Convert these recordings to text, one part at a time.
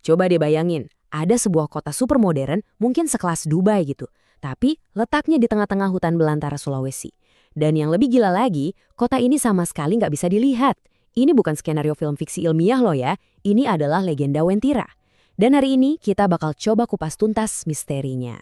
Coba deh bayangin, ada sebuah kota super modern, mungkin sekelas Dubai gitu. Tapi letaknya di tengah-tengah hutan belantara Sulawesi. Dan yang lebih gila lagi, kota ini sama sekali nggak bisa dilihat. Ini bukan skenario film fiksi ilmiah loh ya, ini adalah legenda Wentira. Dan hari ini kita bakal coba kupas tuntas misterinya.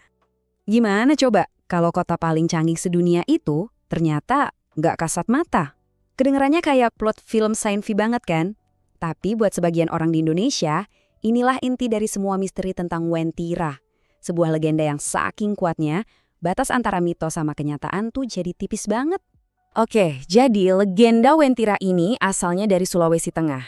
Gimana coba kalau kota paling canggih sedunia itu ternyata nggak kasat mata? Kedengarannya kayak plot film sci-fi banget kan? Tapi buat sebagian orang di Indonesia, inilah inti dari semua misteri tentang Wentira. Sebuah legenda yang saking kuatnya, batas antara mitos sama kenyataan tuh jadi tipis banget. Oke, jadi legenda Wentira ini asalnya dari Sulawesi Tengah.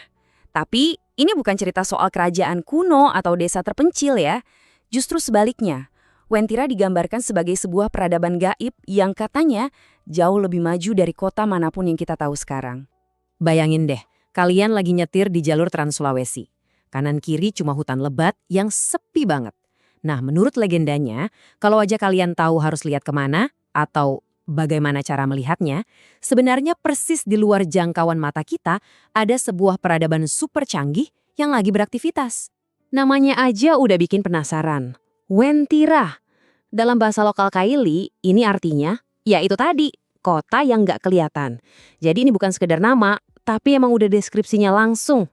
Tapi ini bukan cerita soal kerajaan kuno atau desa terpencil ya. Justru sebaliknya, Wentira digambarkan sebagai sebuah peradaban gaib yang katanya jauh lebih maju dari kota manapun yang kita tahu sekarang. Bayangin deh, kalian lagi nyetir di jalur Trans Sulawesi. Kanan kiri cuma hutan lebat yang sepi banget. Nah, menurut legendanya, kalau aja kalian tahu harus lihat kemana atau bagaimana cara melihatnya, sebenarnya persis di luar jangkauan mata kita ada sebuah peradaban super canggih yang lagi beraktivitas. Namanya aja udah bikin penasaran. Wentira. Dalam bahasa lokal Kaili, ini artinya, ya itu tadi, kota yang nggak kelihatan. Jadi ini bukan sekedar nama, tapi emang udah deskripsinya langsung.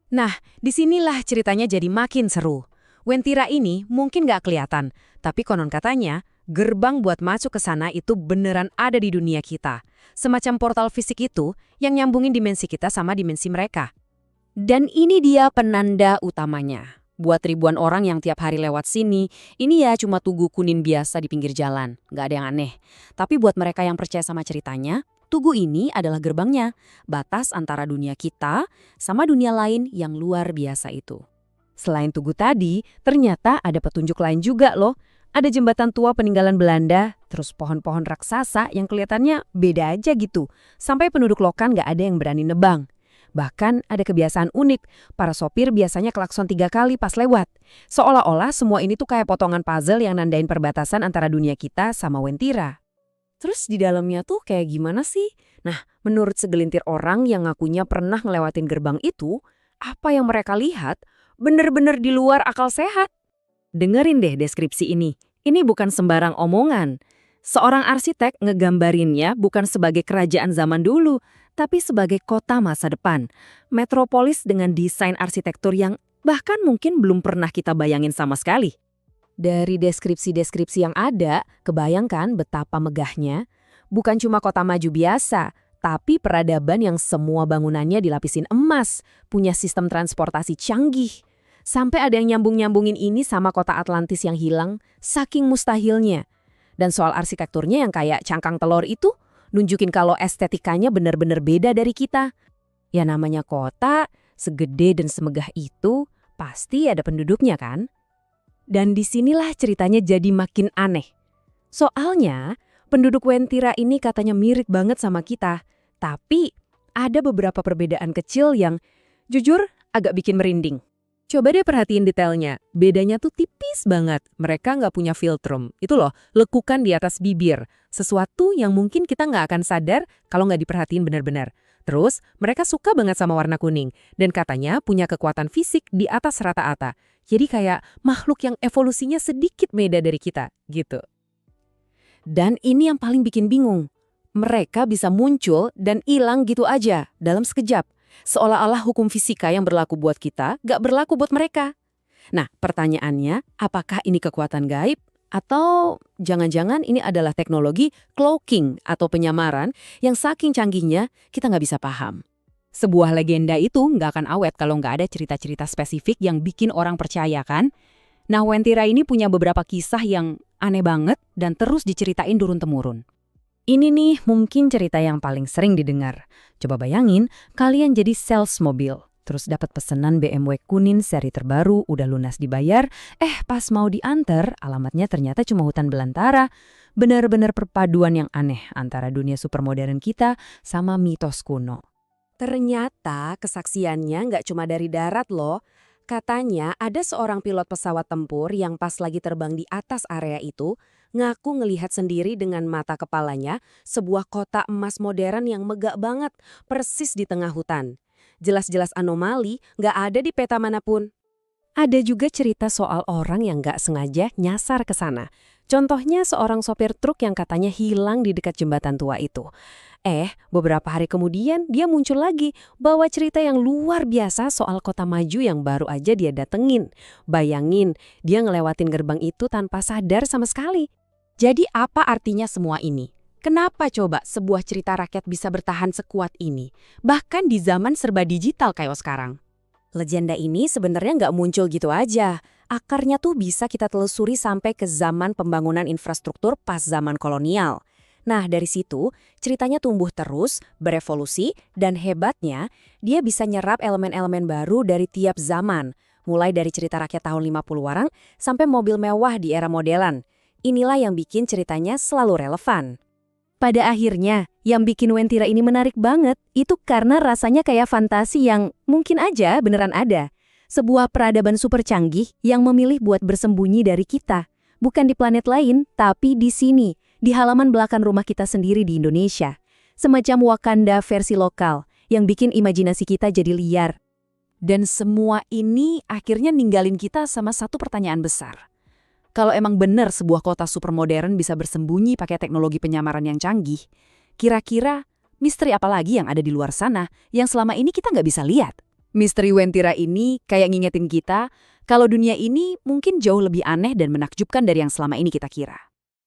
Nah, disinilah ceritanya jadi makin seru. Wentira ini mungkin nggak kelihatan, tapi konon katanya gerbang buat masuk ke sana itu beneran ada di dunia kita. Semacam portal fisik itu yang nyambungin dimensi kita sama dimensi mereka. Dan ini dia penanda utamanya. Buat ribuan orang yang tiap hari lewat sini, ini ya cuma tugu kunin biasa di pinggir jalan. Nggak ada yang aneh. Tapi buat mereka yang percaya sama ceritanya, tugu ini adalah gerbangnya. Batas antara dunia kita sama dunia lain yang luar biasa itu. Selain tugu tadi, ternyata ada petunjuk lain juga loh. Ada jembatan tua peninggalan Belanda, terus pohon-pohon raksasa yang kelihatannya beda aja gitu. Sampai penduduk lokal nggak ada yang berani nebang. Bahkan ada kebiasaan unik, para sopir biasanya klakson 3 kali pas lewat. Seolah-olah semua ini tuh kayak potongan puzzle yang nandain perbatasan antara dunia kita sama Wentira. Terus di dalamnya tuh kayak gimana sih? Nah, menurut segelintir orang yang ngakunya pernah ngelewatin gerbang itu, apa yang mereka lihat bener-bener di luar akal sehat. Dengerin deh deskripsi ini. Ini bukan sembarang omongan. Seorang arsitek ngegambarinnya bukan sebagai kerajaan zaman dulu, tapi sebagai kota masa depan. Metropolis dengan desain arsitektur yang bahkan mungkin belum pernah kita bayangin sama sekali. Dari deskripsi-deskripsi yang ada, kebayangkan betapa megahnya. Bukan cuma kota maju biasa, tapi peradaban yang semua bangunannya dilapisin emas, punya sistem transportasi canggih. Sampai ada yang nyambung-nyambungin ini sama kota Atlantis yang hilang, saking mustahilnya. Dan soal arsitekturnya yang kayak cangkang telur itu, nunjukin kalau estetikanya benar-benar beda dari kita. Ya namanya kota, segede dan semegah itu, pasti ada penduduknya kan? Dan disinilah ceritanya jadi makin aneh. Soalnya, penduduk Wentira ini katanya mirip banget sama kita. Tapi, ada beberapa perbedaan kecil yang, jujur, agak bikin merinding. Coba deh perhatiin detailnya, bedanya tuh tipis banget. Mereka nggak punya filtrum. Itu loh, lekukan di atas bibir. Sesuatu yang mungkin kita nggak akan sadar kalau nggak diperhatiin benar-benar. Terus, mereka suka banget sama warna kuning. Dan katanya punya kekuatan fisik di atas rata-rata. Jadi kayak makhluk yang evolusinya sedikit beda dari kita, gitu. Dan ini yang paling bikin bingung. Mereka bisa muncul dan hilang gitu aja, dalam sekejap. Seolah-olah hukum fisika yang berlaku buat kita gak berlaku buat mereka. Nah, pertanyaannya, apakah ini kekuatan gaib? Atau jangan-jangan ini adalah teknologi cloaking atau penyamaran yang saking canggihnya kita nggak bisa paham. Sebuah legenda itu nggak akan awet kalau nggak ada cerita-cerita spesifik yang bikin orang percaya kan? Nah, Wentira ini punya beberapa kisah yang aneh banget dan terus diceritain turun-temurun. Ini nih mungkin cerita yang paling sering didengar. Coba bayangin, kalian jadi sales mobil, terus dapat pesanan BMW kuning seri terbaru, udah lunas dibayar, pas mau diantar, alamatnya ternyata cuma hutan belantara. Benar-benar perpaduan yang aneh antara dunia supermodern kita sama mitos kuno. Ternyata kesaksiannya nggak cuma dari darat loh. Katanya ada seorang pilot pesawat tempur yang pas lagi terbang di atas area itu, ngaku ngelihat sendiri dengan mata kepalanya sebuah kota emas modern yang megah banget, persis di tengah hutan. Jelas-jelas anomali, nggak ada di peta manapun. Ada juga cerita soal orang yang nggak sengaja nyasar ke sana. Contohnya seorang sopir truk yang katanya hilang di dekat jembatan tua itu. Beberapa hari kemudian dia muncul lagi bawa cerita yang luar biasa soal kota maju yang baru aja dia datengin. Bayangin, dia ngelewatin gerbang itu tanpa sadar sama sekali. Jadi apa artinya semua ini? Kenapa coba sebuah cerita rakyat bisa bertahan sekuat ini? Bahkan di zaman serba digital kayak sekarang. Legenda ini sebenarnya nggak muncul gitu aja. Akarnya tuh bisa kita telusuri sampai ke zaman pembangunan infrastruktur pas zaman kolonial. Nah, dari situ, ceritanya tumbuh terus, berevolusi, dan hebatnya, dia bisa nyerap elemen-elemen baru dari tiap zaman. Mulai dari cerita rakyat tahun 50-an sampai mobil mewah di era modelan. Inilah yang bikin ceritanya selalu relevan. Pada akhirnya, yang bikin Wentira ini menarik banget, itu karena rasanya kayak fantasi yang mungkin aja beneran ada. Sebuah peradaban super canggih yang memilih buat bersembunyi dari kita. Bukan di planet lain, tapi di sini. Di halaman belakang rumah kita sendiri di Indonesia. Semacam Wakanda versi lokal, yang bikin imajinasi kita jadi liar. Dan semua ini akhirnya ninggalin kita sama satu pertanyaan besar. Kalau emang benar sebuah kota super modern bisa bersembunyi pakai teknologi penyamaran yang canggih, kira-kira misteri apa lagi yang ada di luar sana yang selama ini kita nggak bisa lihat? Misteri Wentira ini kayak ngingetin kita kalau dunia ini mungkin jauh lebih aneh dan menakjubkan dari yang selama ini kita kira.